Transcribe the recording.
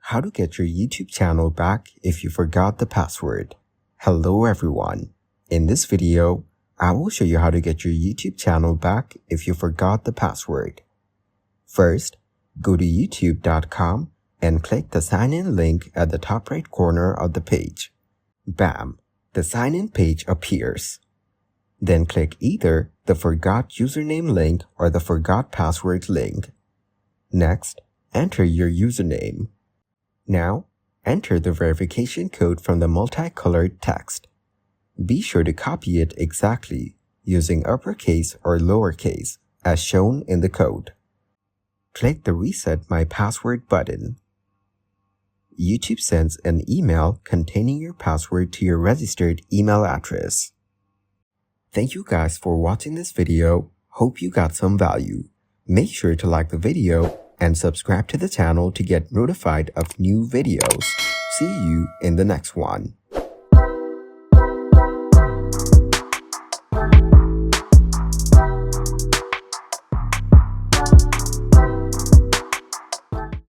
How to get your YouTube channel back if you forgot the password. Hello everyone. In this video, I will show you how to get your YouTube channel back if you forgot the password. First, go to youtube.com and click the sign in link at the top right corner of the page. Bam! The sign in page appears. Then click either the forgot username link or the forgot password link. Next, enter your username. Now, enter the verification code from the multicolored text. Be sure to copy it exactly using uppercase or lowercase as shown in the code. Click the Reset My Password button. YouTube sends an email containing your password to your registered email address. Thank you guys for watching this video. Hope you got some value. Make sure to like the video and subscribe to the channel to get notified of new videos. See you in the next one.